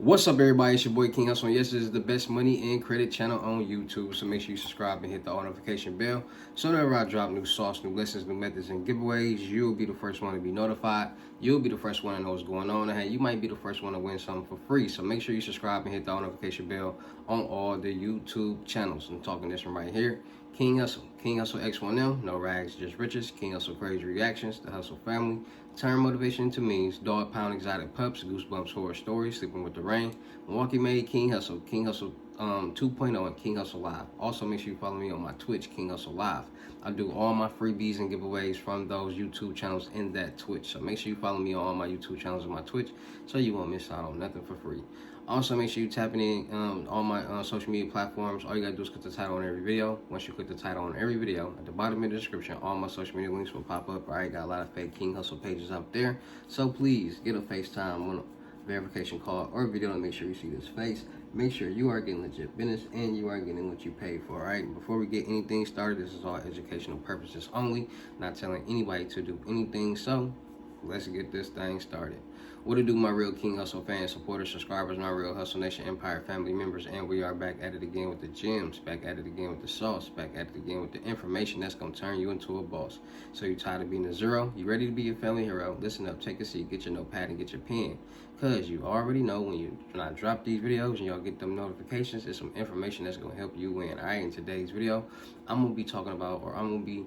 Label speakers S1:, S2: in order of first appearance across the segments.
S1: What's up, everybody? It's your boy King Hustle. Yes, this is the best money and credit channel on YouTube. So make sure you subscribe and hit the notification bell. So whenever I drop new sauce, new lessons, new methods, and giveaways, you'll be the first one to be notified. You'll be the first one to know what's going on. And hey, you might be the first one to win something for free. So make sure you subscribe and hit the notification bell on all the YouTube channels. I'm talking this one right here. King Hustle. King Hustle X1M. No rags, just riches. King Hustle Crazy Reactions. The Hustle Family. Turn motivation into memes. Dog pound exotic pups. Goosebumps horror stories. Sleeping with the rain. Milwaukee made King Hustle. King Hustle 2.0 and King Hustle Live. Also make sure you follow me on my Twitch, King Hustle Live. I do all my freebies and giveaways from those YouTube channels in that Twitch. So make sure you follow me on all my YouTube channels and my Twitch so you won't miss out on nothing for free. Also, make sure you tapping in all my social media platforms. All you gotta do is click the title on every video. Once you click the title on every video, at the bottom of the description, all my social media links will pop up. I already got a lot of fake King Hustle pages out there. So please get a FaceTime verification call or video to make sure you see this face. Make sure you are getting legit business and you are getting what you paid for. All right, before we get anything started, this is all educational purposes only, not telling anybody to do anything. So let's get this thing started. What to do, my real King Hustle fans, supporters, subscribers, my real Hustle Nation Empire family members, and we are back at it again with the gems, back at it again with the sauce, back at it again with the information that's going to turn you into a boss. So you tired of being a zero? You ready to be a family hero? Listen up, take a seat, get your notepad and get your pen, because you already know when I drop these videos and y'all get them notifications, there's some information that's going to help you win. All right, in today's video, I'm going to be talking about, or I'm going to be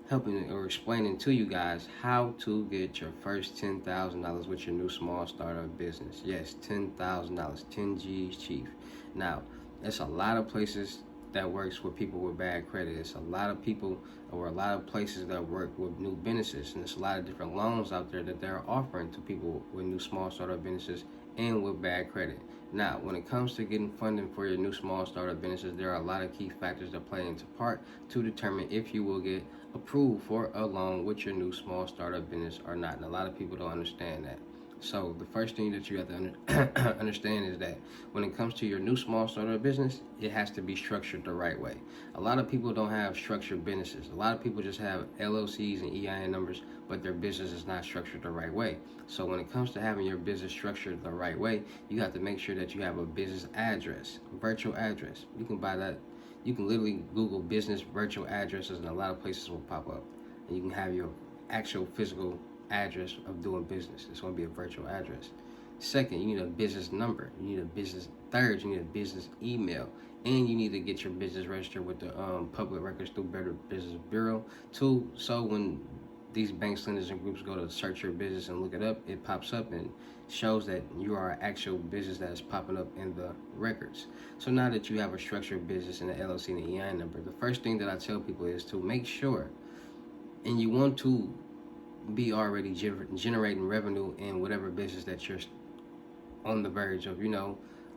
S1: helping or explaining to you guys how to get your first $10,000 with your new small startup business. Yes, $10,000, 10 G's chief. Now, there's a lot of places that works with people with bad credit. It's a lot of people or a lot of places that work with new businesses, and there's a lot of different loans out there that they're offering to people with new small startup businesses and with bad credit. Now, when it comes to getting funding for your new small startup businesses, there are a lot of key factors that play into part to determine if you will get approved for a loan with your new small startup business or not. And a lot of people don't understand that. So the first thing that you have to understand is that when it comes to your new small startup business, it has to be structured the right way. A lot of people don't have structured businesses. A lot of people just have LLCs and EIN numbers, but their business is not structured the right way. So when it comes to having your business structured the right way, you have to make sure that you have a business address, virtual address. You can buy that. You can literally Google business virtual addresses and a lot of places will pop up. And you can have your actual physical address of doing business. It's going to be a virtual address. Second, you need a business number. You need a business. Third, you need a business email, and you need to get your business registered with the public records through Better Business Bureau too. So when these banks, lenders, and groups go to search your business and look it up, it pops up and shows that you are an actual business that is popping up in the records. So now that you have a structured business and the LLC and the EIN number, the first thing that I tell people is to make sure, and you want to be already generating revenue in whatever business that you're on the verge of,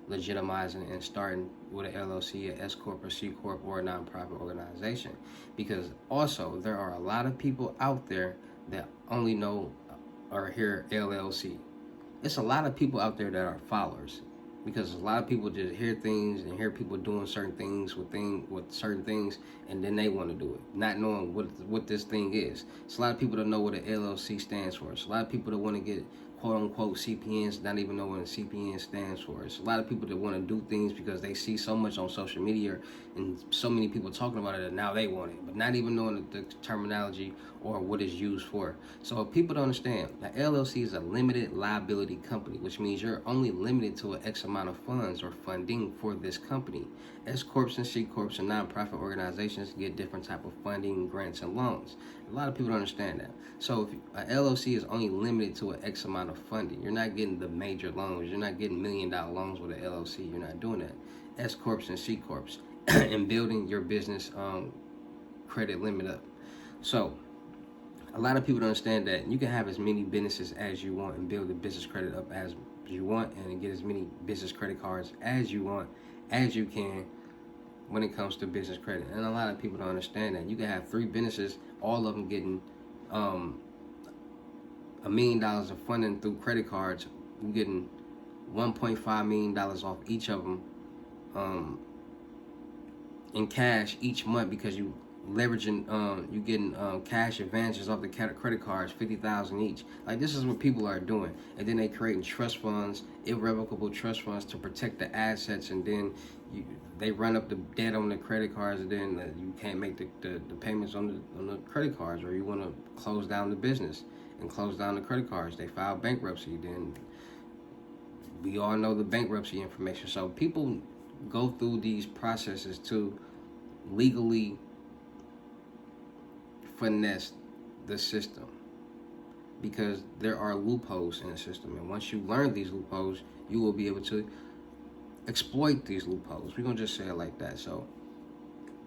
S1: legitimizing and starting with an LLC, an S Corp, or C Corp, or a nonprofit organization. Because also, there are a lot of people out there that only know or hear LLC. It's a lot of people out there that are followers, because a lot of people just hear things and hear people doing certain things with certain things, and then they want to do it, not knowing what this thing is. It's a lot of people that know what an LLC stands for. It's a lot of people that want to get quote-unquote CPNs, not even know what a CPN stands for. It's a lot of people that want to do things because they see so much on social media and so many people talking about it that now they want it, but not even knowing the terminology or what it's used for. So if people don't understand, the LLC is a limited liability company, which means you're only limited to an X amount of funds or funding for this company. S Corps and C Corps and nonprofit organizations get different type of funding, grants, and loans. A lot of people don't understand that. So if an LLC is only limited to an X amount of funding, you're not getting the major loans. You're not getting $1 million loans with an LLC. You're not doing that. S Corps and C Corps and building your business credit limit up. So a lot of people don't understand that you can have as many businesses as you want and build the business credit up as you want and get as many business credit cards as you want, as you can when it comes to business credit. And a lot of people don't understand that. You can have 3 businesses, all of them getting $1 million of funding through credit cards. You're getting $1.5 million off each of them in cash each month, because you leveraging, you getting cash advances off the credit cards, 50,000 each. Like, this is what people are doing, and then they creating trust funds, irrevocable trust funds to protect the assets, and then they run up the debt on the credit cards, and then you can't make the payments on the credit cards, or you want to close down the business and close down the credit cards. They file bankruptcy. Then we all know the bankruptcy information. So people go through these processes to legally finesse the system, because there are loopholes in the system, and once you learn these loopholes, you will be able to exploit these loopholes. We're gonna just say it like that. So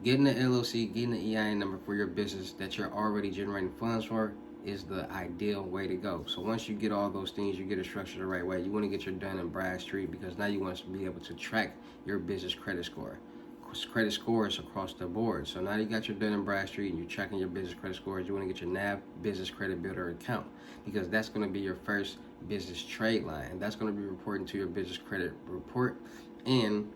S1: getting the LLC, getting the EIN number for your business that you're already generating funds for is the ideal way to go. So once you get all those things, you get it structured the right way. You want to get your Dun and Bradstreet, because now you want to be able to track your business credit score. Credit scores across the board. So now you got your Dun and Bradstreet and you're tracking your business credit scores. You want to get your NAV Business Credit Builder account, because that's going to be your first business trade line, and that's going to be reporting to your business credit report, and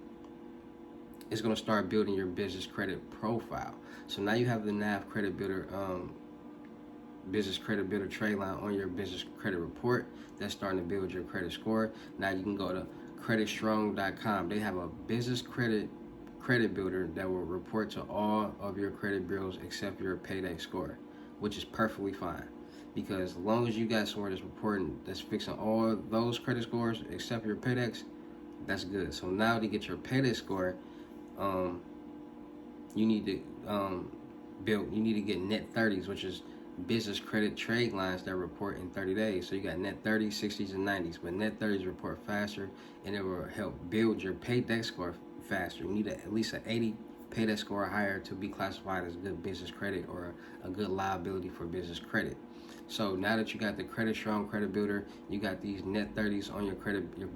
S1: it's going to start building your business credit profile. So now you have the NAV Credit Builder, Business Credit Builder trade line on your business credit report. That's starting to build your credit score. Now you can go to creditstrong.com. They have a business credit builder that will report to all of your credit bureaus except your payday score, which is perfectly fine, because as long as you got somewhere that's reporting, that's fixing all those credit scores except your paydex, that's good. So now to get your payday score, you need to you need to get net 30s, which is business credit trade lines that report in 30 days. So you got net 30s, 60s, and 90s, but net 30s report faster, and it will help build your paydex score faster. You need at least an 80 paydex score or higher to be classified as good business credit or a good liability for business credit. So now that you got the Credit Strong Credit Builder, you got these net 30s on your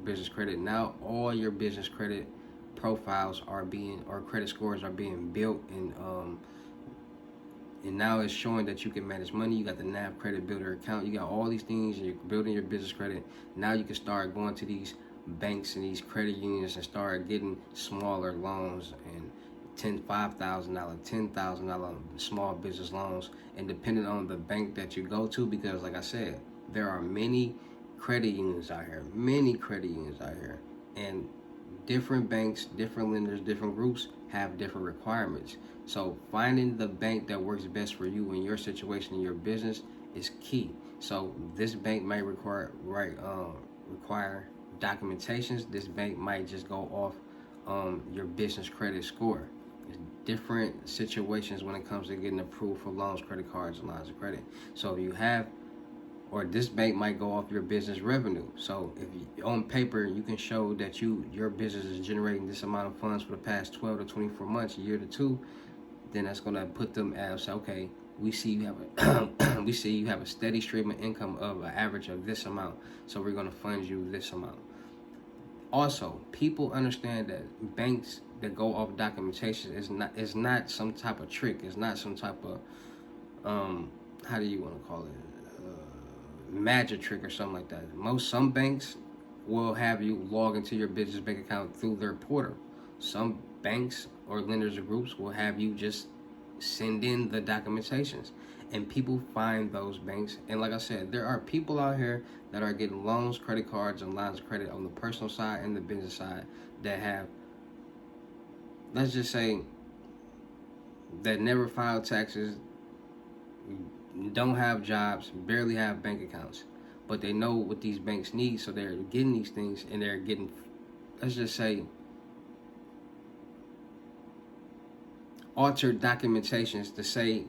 S1: business credit. Now all your business credit profiles are being, or credit scores are being built, and now it's showing that you can manage money. You got the NAV Credit Builder account. You got all these things, and you're building your business credit. Now you can start going to these banks and these credit unions and start getting smaller loans and $5,000, $10,000 small business loans, and depending on the bank that you go to, because like I said, there are many credit unions out here, and different banks, different lenders, different groups have different requirements. So finding the bank that works best for you in your situation, in your business, is key. So this bank might require documentations. This bank might just go off your business credit score. There's different situations when it comes to getting approved for loans, credit cards, and lines of credit. So if you have, or this bank might go off your business revenue. So if you, on paper, you can show that your business is generating this amount of funds for the past 12 to 24 months, a year to two, then that's gonna put them as, okay, we see you have a we see you have a steady stream of income of an average of this amount, so we're gonna fund you this amount. Also, people understand that banks that go off documentation is not some type of trick. It's not some type of how do you want to call it, magic trick or something like that. Some banks will have you log into your business bank account through their portal. Some banks or lenders or groups will have you just send in the documentations, and people find those banks. And like I said, there are people out here that are getting loans, credit cards, and lines of credit on the personal side and the business side that have, let's just say, that never filed taxes, don't have jobs, barely have bank accounts, but they know what these banks need, so they're getting these things, and they're getting, let's just say, altered documentations to say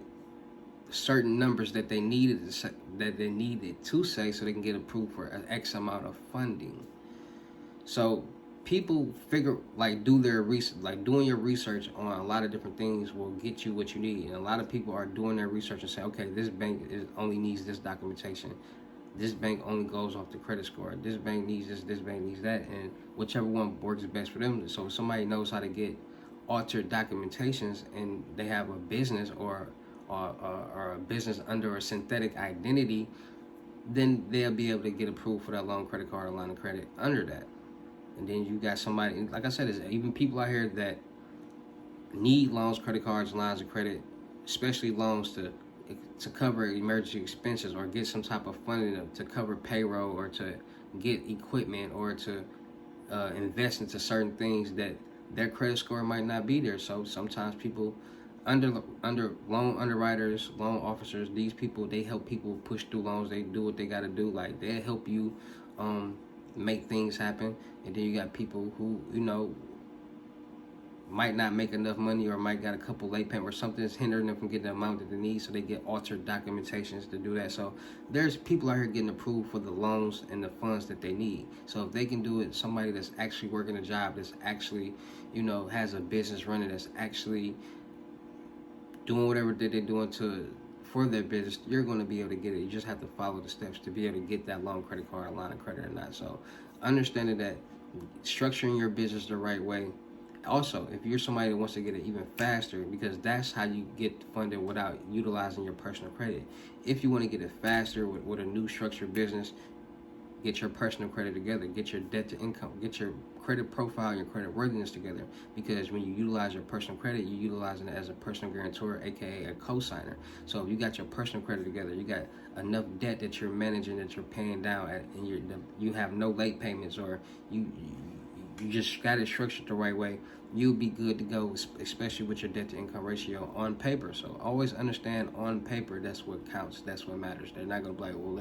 S1: certain numbers that they needed to say, so they can get approved for an X amount of funding. So people figure, do their research, doing your research on a lot of different things will get you what you need. And a lot of people are doing their research and say, okay, this bank only needs this documentation. This bank only goes off the credit score. This bank needs this bank needs that, and whichever one works best for them. So if somebody knows how to get altered documentations and they have a business or a business under a synthetic identity, then they'll be able to get approved for that loan, credit card, or line of credit under that. And then you got somebody, like I said, there's even people out here that need loans, credit cards, lines of credit especially loans to cover emergency expenses or get some type of funding to cover payroll or to get equipment or to invest into certain things that their credit score might not be there. So sometimes people under loan underwriters, loan officers, these people, they help people push through loans. They do what they got to do. Like, they help you make things happen. And then you got people who, you know, might not make enough money or might got a couple late payments or something that's hindering them from getting the amount that they need, so they get altered documentations to do that. So there's people out here getting approved for the loans and the funds that they need. So if they can do it, somebody that's actually working a job, that's actually, you know, has a business running, that's actually doing whatever that they're doing for their business, you're going to be able to get it. You just have to follow the steps to be able to get that loan, credit card, line of credit or not. So understanding that structuring your business the right way. Also, if you're somebody that wants to get it even faster, because that's how you get funded without utilizing your personal credit. If you want to get it faster with a new structured business, get your personal credit together, get your debt to income, get your credit profile and your credit worthiness together. Because when you utilize your personal credit, you're utilizing it as a personal guarantor, aka a co-signer. So if you got your personal credit together, you got enough debt that you're managing, that you're paying down at, and you have no late payments, or you just got it structured the right way, you'll be good to go, especially with your debt to income ratio on paper. So always understand, on paper, that's what counts, that's what matters. They're not gonna be like, well,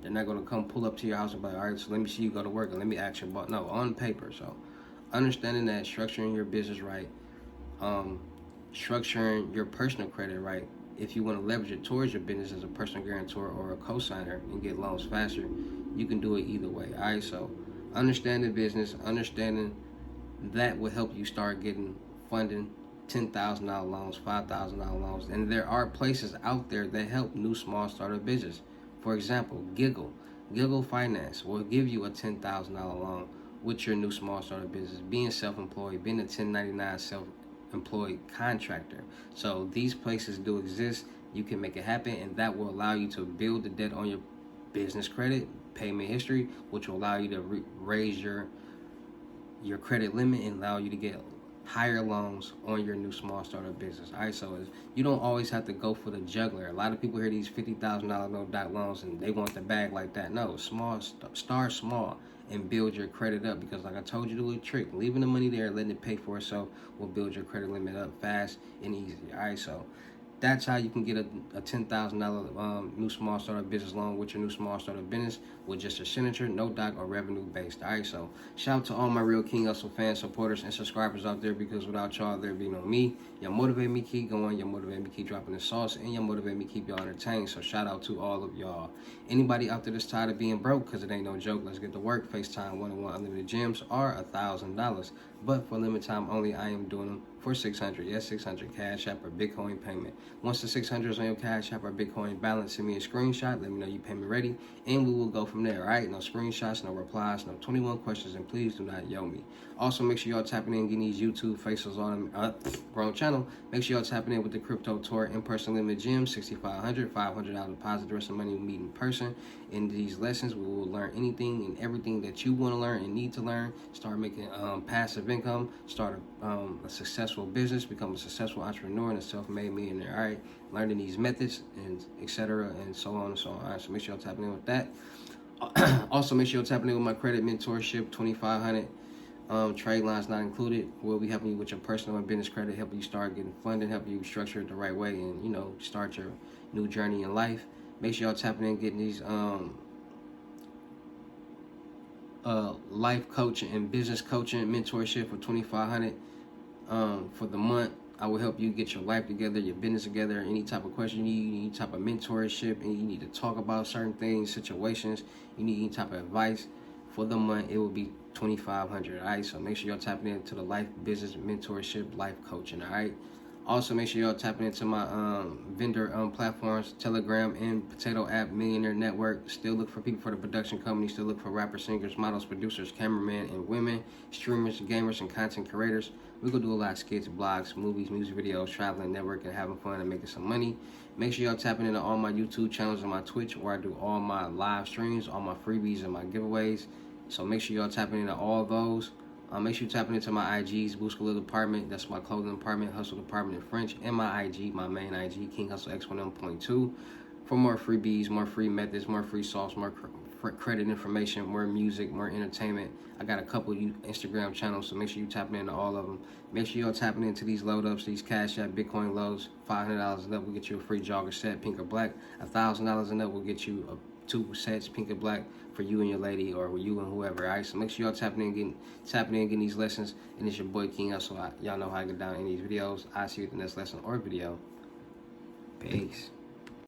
S1: they're not gonna come pull up to your house and be like, all right, so let me see you go to work and let me ask you about, no, on paper. So understanding that, structuring your business right, structuring your personal credit right. If you want to leverage it towards your business as a personal guarantor or a co-signer and get loans faster, you can do it either way. All right, so understanding business, understanding that will help you start getting funding, $10,000 loans, $5,000 loans. And there are places out there that help new small startup business. For example, Giggle Finance will give you a $10,000 loan with your new small startup business, being self-employed, being a 1099 self-employed contractor. So these places do exist. You can make it happen, and that will allow you to build the debt on your business credit, payment history, which will allow you to raise your credit limit and allow you to get higher loans on your new small startup business. All right, so you don't always have to go for the juggler. A lot of people hear these $50,000 no doc loans and they want the bag like that. No, start small and build your credit up, because like I told you, the little trick, leaving the money there and letting it pay for itself will build your credit limit up fast and easy. All right, so that's how you can get a $10,000 new small startup business loan with your new small startup business, with just a signature, no doc, or revenue based. All right, so shout out to all my Real King Hustle fans, supporters, and subscribers out there, because without y'all, there'd be no me. Y'all motivate me keep going, y'all motivate me keep dropping the sauce, and y'all motivate me keep y'all entertained. So shout out to all of y'all. Anybody out there that's tired of being broke, because it ain't no joke, let's get to work. FaceTime one-on-one unlimited gyms are $1,000, but for limited time only, I am doing them for $600. Yes, $600 Cash App or Bitcoin payment. Once the $600 is on your Cash App or Bitcoin balance, send me a screenshot. Let me know you payment ready, and we will go from there. All right, no screenshots, no replies, no 21 questions, and please do not yo me. Also, make sure y'all tapping in, getting these YouTube faces on wrong channel. Make sure y'all tapping in with the Crypto Tour in-person limited gym, $6,500, $500 deposit. The rest of the money we meet in person. In these lessons, we will learn anything and everything that you want to learn and need to learn. Start making passive income. Start a successful business. Become a successful entrepreneur and a self-made millionaire. All right, learning these methods and etc. and so on and so on. All right, so make sure y'all tapping in with that. Also, make sure you're tapping in with my credit mentorship, $2,500. Trade lines not included. We'll be helping you with your personal and business credit, helping you start getting funding, helping you structure it the right way, and start your new journey in life. Make sure y'all tapping in, getting these life coaching and business coaching mentorship for $2,500 for the month. I will help you get your life together, your business together, any type of question you need, any type of mentorship, and you need to talk about certain things, situations, you need any type of advice. For the month, it will be $2,500. All right, so make sure y'all tapping into the life business mentorship, life coaching. All right. Also, make sure y'all tapping into my vendor platforms, Telegram and Potato App Millionaire Network. Still look for people for the production company. Still look for rappers, singers, models, producers, cameramen, and women, streamers, gamers, and content creators. We're going to do a lot of skits, blogs, movies, music videos, traveling, networking, having fun, and making some money. Make sure y'all tapping into all my YouTube channels and my Twitch, where I do all my live streams, all my freebies, and my giveaways. So make sure y'all tapping into all those. Make sure you tapping into my IGs, Boost Little Department, that's my clothing department, Hustle Department in French, and my IG, my main IG, King Hustle X1M.2, for more freebies, more free methods, more free sauce, more credit information, more music, more entertainment. I got a couple Instagram channels, so make sure you tapping into all of them. Make sure you're tapping into these load ups, these Cash App, Bitcoin loads. $500 and up will get you a free jogger set, pink or black. $1,000 and up will get you 2 sets, pink or black, for you and your lady, or you and whoever. All right, so make sure y'all tapping in, getting these lessons. And it's your boy King Hustle. Y'all know how to get down in these videos. I'll see you at the next lesson or video. Peace.